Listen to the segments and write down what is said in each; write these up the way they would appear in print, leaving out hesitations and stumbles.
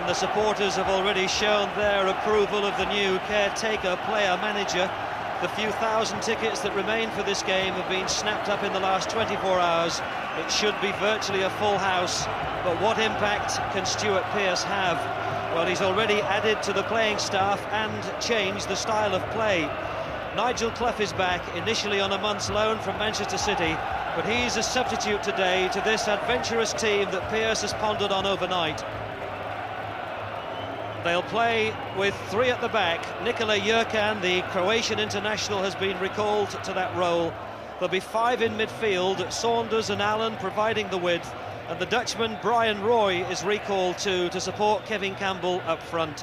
And the supporters have already shown their approval of the new caretaker player manager. The few thousand tickets that remain for this game have been snapped up in the last 24 hours. It should be virtually a full house, but what impact can Stuart Pearce have? Well, he's already added to the playing staff and changed the style of play. Nigel Clough is back, initially on a month's loan from Manchester City, but he's a substitute today to this adventurous team that Pearce has pondered on overnight. They'll play with three at the back. Nikola Jurkan, the Croatian international, has been recalled to that role. There'll be five in midfield, Saunders and Allen providing the width, and the Dutchman Brian Roy is recalled too to support Kevin Campbell up front.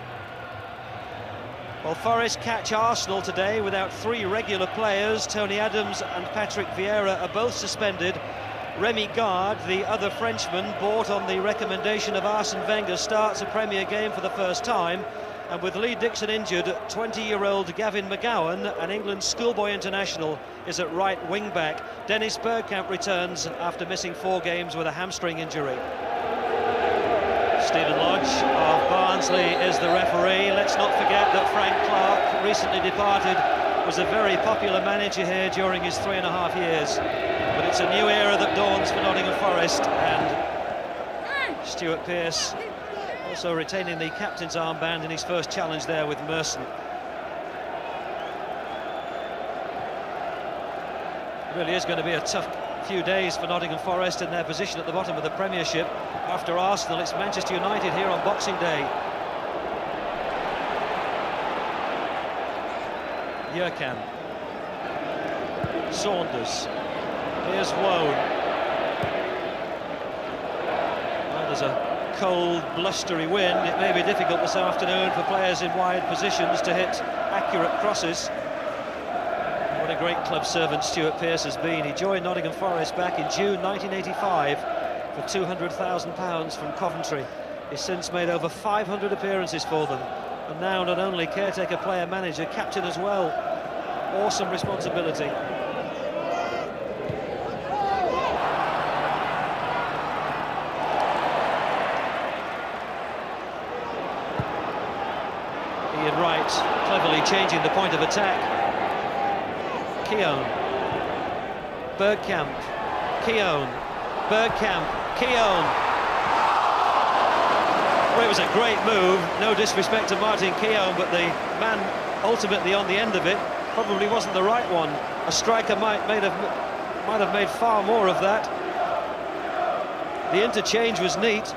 Well, Forest catch Arsenal today without three regular players. Tony Adams and Patrick Vieira are both suspended. Remy Gard, the other Frenchman, bought on the recommendation of Arsene Wenger, starts a Premier game for the first time. And with Lee Dixon injured, 20-year-old Gavin McGowan, an England schoolboy international, is at right wing-back. Dennis Bergkamp returns after missing 4 games with a hamstring injury. Stephen Lodge of Barnsley is the referee. Let's not forget that Frank Clark, recently departed, was a very popular manager here during his 3.5 years. But it's a new era that dawns for Nottingham Forest, and Stuart Pearce also retaining the captain's armband in his first challenge there with Merson. It really is going to be a tough few days for Nottingham Forest in their position at the bottom of the Premiership. After Arsenal, it's Manchester United here on Boxing Day. Jurkan, Saunders, here's Woan. Well, there's a cold, blustery wind. It may be difficult this afternoon for players in wide positions to hit accurate crosses. What a great club servant Stuart Pearce has been. He joined Nottingham Forest back in June 1985 for £200,000 from Coventry. He's since made over 500 appearances for them, and now not only caretaker, player, manager, captain as well. Awesome responsibility. Ian Wright cleverly changing the point of attack. Keown, Bergkamp, Keown, Bergkamp, Keown. Well, it was a great move, no disrespect to Martin Keown, but the man ultimately on the end of it probably wasn't the right one. A striker might have made far more of that. The interchange was neat.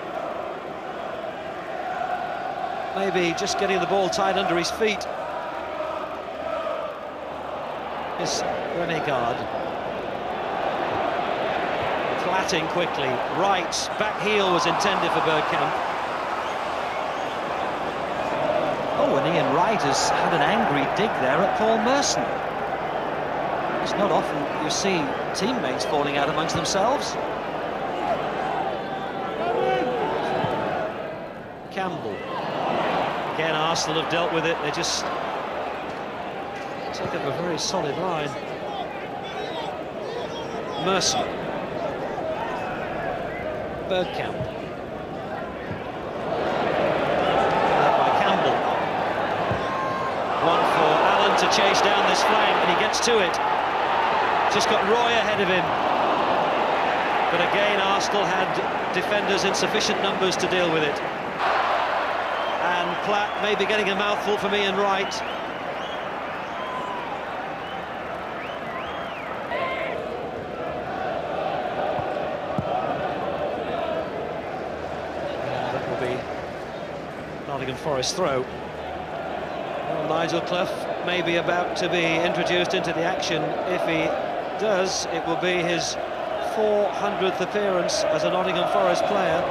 Maybe just getting the ball tied under his feet. Is Remy Gard. Platting quickly. Wright's back heel was intended for Bergkamp. Oh, and Ian Wright has had an angry dig there at Paul Merson. It's not often you see teammates falling out amongst themselves. Campbell. Again, Arsenal have dealt with it. They just take up a very solid line. Merson. Bergkamp. Led by Campbell. One for Allen to chase down this flank, and he gets to it. Just got Roy ahead of him. But again, Arsenal had defenders in sufficient numbers to deal with it. And Platt may be getting a mouthful from Ian Wright. That will be Nottingham Forest throw. Well, Nigel Clough may be about to be introduced into the action. If he does, it will be his 400th appearance as a Nottingham Forest player.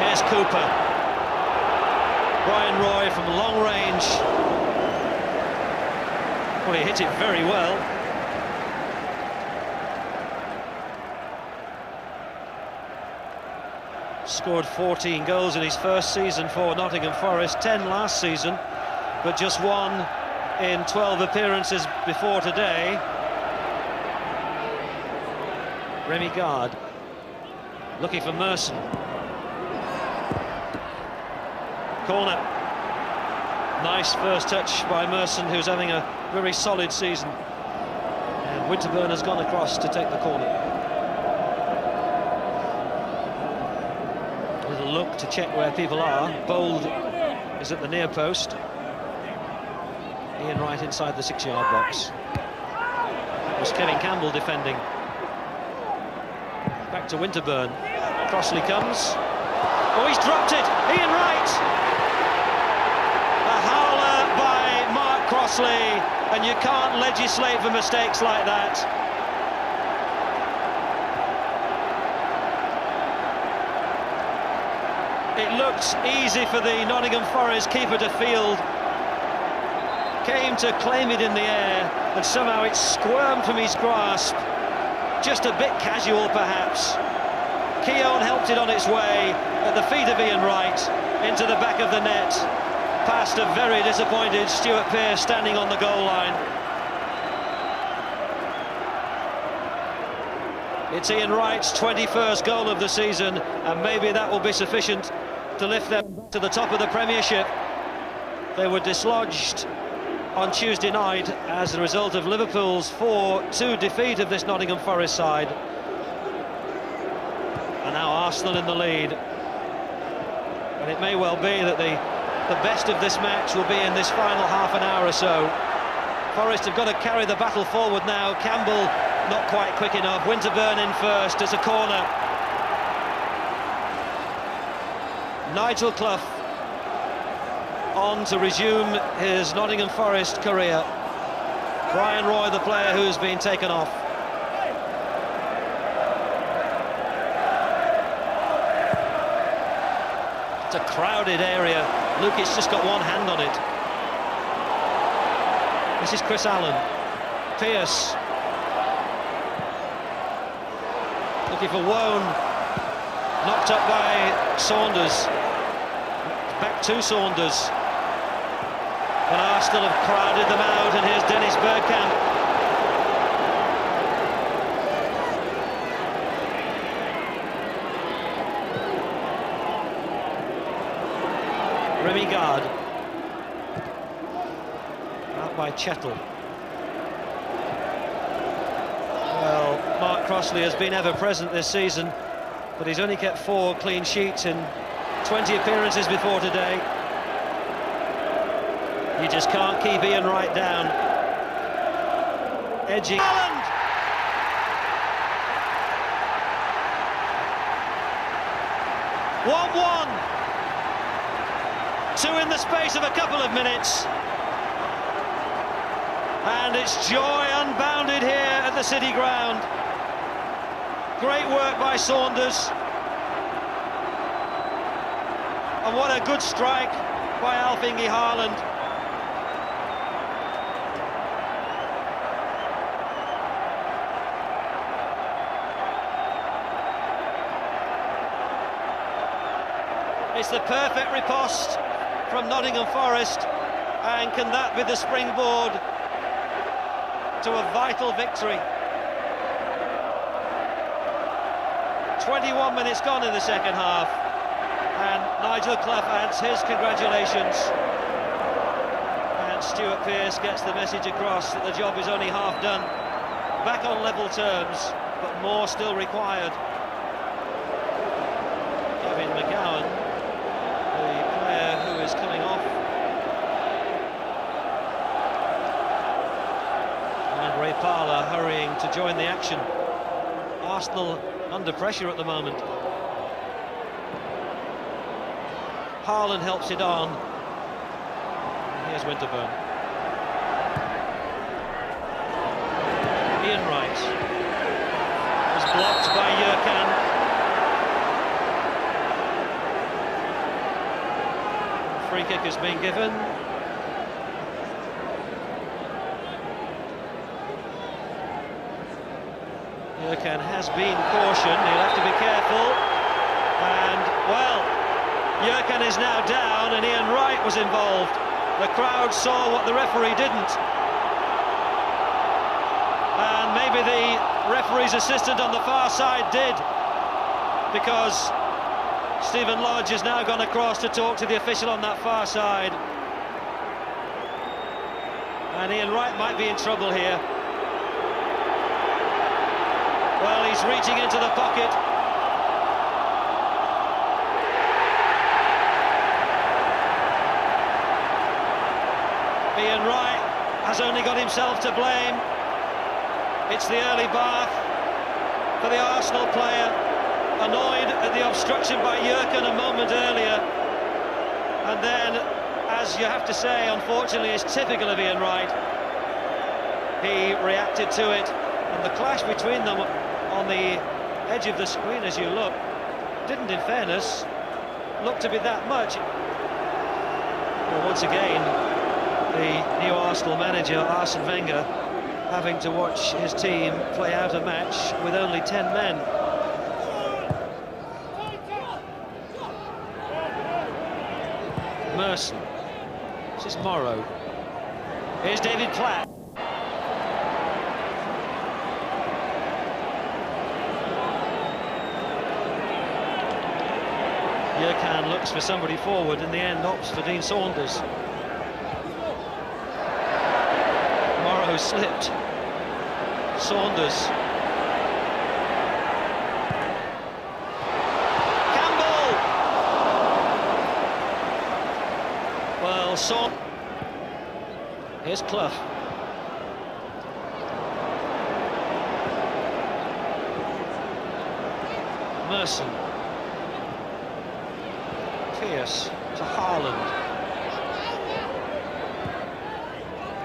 Here's Cooper. Brian Roy from long range. Well, he hit it very well. Scored 14 goals in his first season for Nottingham Forest, 10 last season, but just one in 12 appearances before today. Remy Gard looking for Merson. Corner. Nice first touch by Merson, who's having a very solid season. And Winterburn has gone across to take the corner. Little look to check where people are. Bold is at the near post. Ian Wright inside the 6-yard box. That was Kevin Campbell defending. Back to Winterburn. Crossley comes. Oh, he's dropped it! Ian Wright! A howler by Mark Crossley, and you can't legislate for mistakes like that. It looked easy for the Nottingham Forest keeper to field. Came to claim it in the air, and somehow it squirmed from his grasp. Just a bit casual, perhaps. Keown helped it on its way at the feet of Ian Wright into the back of the net, past a very disappointed Stuart Pearce standing on the goal line. It's Ian Wright's 21st goal of the season, and maybe that will be sufficient to lift them to the top of the Premiership. They were dislodged on Tuesday night as a result of Liverpool's 4-2 defeat of this Nottingham Forest side. And now Arsenal in the lead. And it may well be that the best of this match will be in this final half an hour or so. Forest have got to carry the battle forward now. Campbell not quite quick enough. Winterburn in first as a corner. Nigel Clough on to resume his Nottingham Forest career. Brian Roy, the player who's been taken off. It's a crowded area. Lukic just got one hand on it. This is Chris Allen. Pearce. Looking for Wone. Knocked up by Saunders. Back to Saunders. And Arsenal have crowded them out, and here's Dennis Bergkamp. Remy Gard. Out by Chettle. Well, Mark Crossley has been ever present this season, but he's only kept 4 clean sheets in 20 appearances before today. You just can't keep Ian Wright down. Edging. 1-1. 2 in the space of a couple of minutes. And it's joy unbounded here at the City Ground. Great work by Saunders. And what a good strike by Alf-Inge Haaland. It's the perfect riposte from Nottingham Forest, and can that be the springboard to a vital victory? 21 minutes gone in the second half, and Nigel Clough adds his congratulations, and Stuart Pearce gets the message across that the job is only half done. Back on level terms, but more still required. Kevin McGowan, the player who is coming off, and Ray Parlour hurrying to join the action. Arsenal under pressure at the moment. Haaland helps it on. Here's Winterburn. Ian Wright was blocked by Jurkan. Free kick has been given. Jurkan has been cautioned. He'll have to be careful. And, well, Jurkan is now down, and Ian Wright was involved. The crowd saw what the referee didn't. And maybe the referee's assistant on the far side did, because Stephen Lodge has now gone across to talk to the official on that far side. And Ian Wright might be in trouble here. Well, he's reaching into the pocket. Ian Wright has only got himself to blame. It's the early bath for the Arsenal player, annoyed at the obstruction by Jurken a moment earlier. And then, as you have to say, unfortunately, is typical of Ian Wright, he reacted to it. And the clash between them on the edge of the screen, as you look, didn't, in fairness, look to be that much. Well, once again, the new Arsenal manager, Arsene Wenger, having to watch his team play out a match with only 10 men. Merson. This is Morrow. Here's David Platt. Jurkan looks for somebody forward, in the end opts for Dean Saunders. Morrow slipped. Saunders. Campbell! Well, here's Clough. Merson. Pearce to Haaland.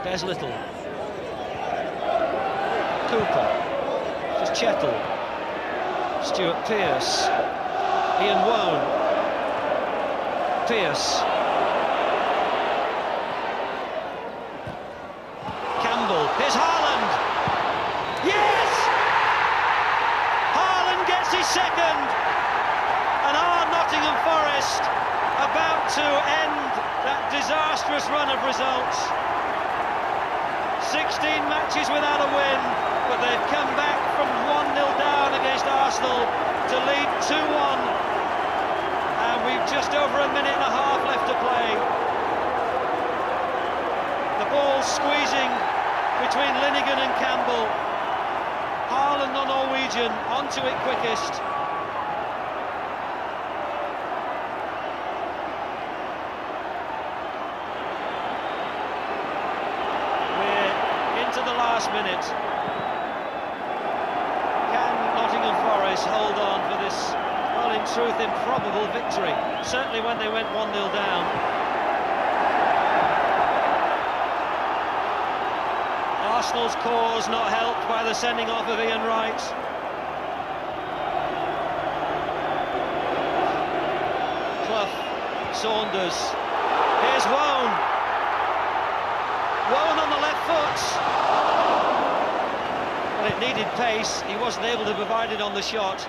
There's Little. Cooper. This is Chettle. Stuart Pearce. Ian Wone. Pearce. Campbell. Here's Haaland. Yes! Haaland gets his second. And our Nottingham Forest about to end that disastrous run of results. 16 matches without a win, but they've come back from 1-0 down against Arsenal to lead 2-1. And we've just over a minute and a half left to play. The ball squeezing between Linnigan and Campbell. Haaland, the Norwegian, onto it quickest. To the last minute. Can Nottingham Forest hold on for this, well, in truth, improbable victory? Certainly when they went 1-0 down. Arsenal's cause not helped by the sending off of Ian Wright. Clough, Saunders. Here's Wone. Wone on the left foot. Well, it needed pace. He wasn't able to provide it on the shot.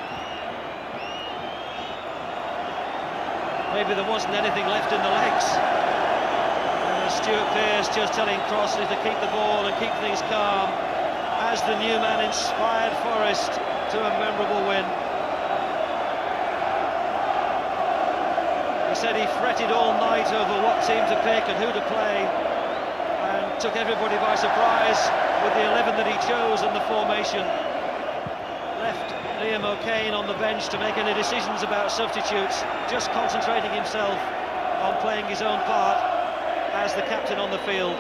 Maybe there wasn't anything left in the legs. Stuart Pearce just telling Crossley to keep the ball and keep things calm as the new man inspired Forest to a memorable win. He said he fretted all night over what team to pick and who to play, and took everybody by surprise with the 11 that he chose and the formation. Left Liam O'Kane on the bench to make any decisions about substitutes, just concentrating himself on playing his own part as the captain on the field.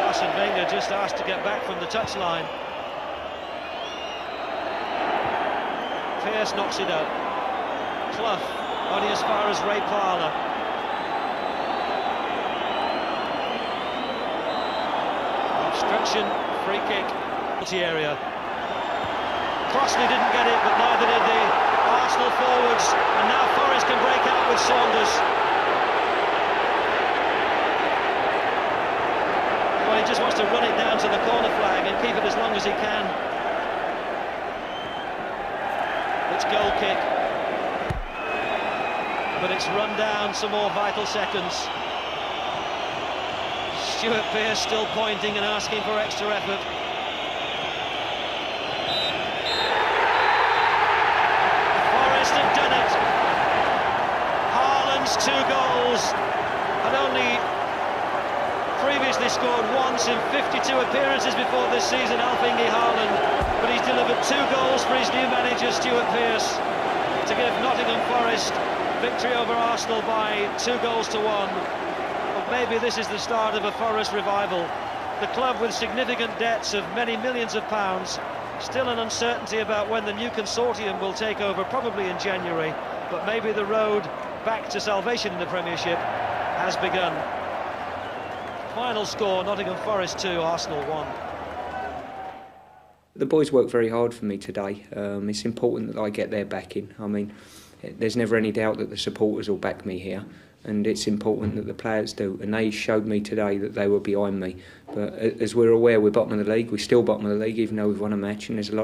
Arsene Wenger just asked to get back from the touchline. Pearce knocks it up. Clough only as far as Ray Parlour. Obstruction, free kick, penalty area. Crossley didn't get it, but neither did the Arsenal forwards, and now Forest can break out with Saunders. Well, he just wants to run it down to the corner flag and keep it as long as he can. It's goal kick, but it's run down some more vital seconds. Stuart Pearce still pointing and asking for extra effort. in 52 appearances before this season, Alf-Inge Haaland, but he's delivered 2 goals for his new manager, Stuart Pearce, to give Nottingham Forest victory over Arsenal by 2-1. Well, maybe this is the start of a Forest revival. The club with significant debts of many millions of pounds, still an uncertainty about when the new consortium will take over, probably in January, but maybe the road back to salvation in the Premiership has begun. Final score, Nottingham Forest 2, Arsenal 1. The boys worked very hard for me today. It's important that I get their backing. I mean, there's never any doubt that the supporters will back me here, and it's important that the players do, and they showed me today that they were behind me. But as we're aware, we're bottom of the league. We're still bottom of the league, even though we've won a match, and there's a lot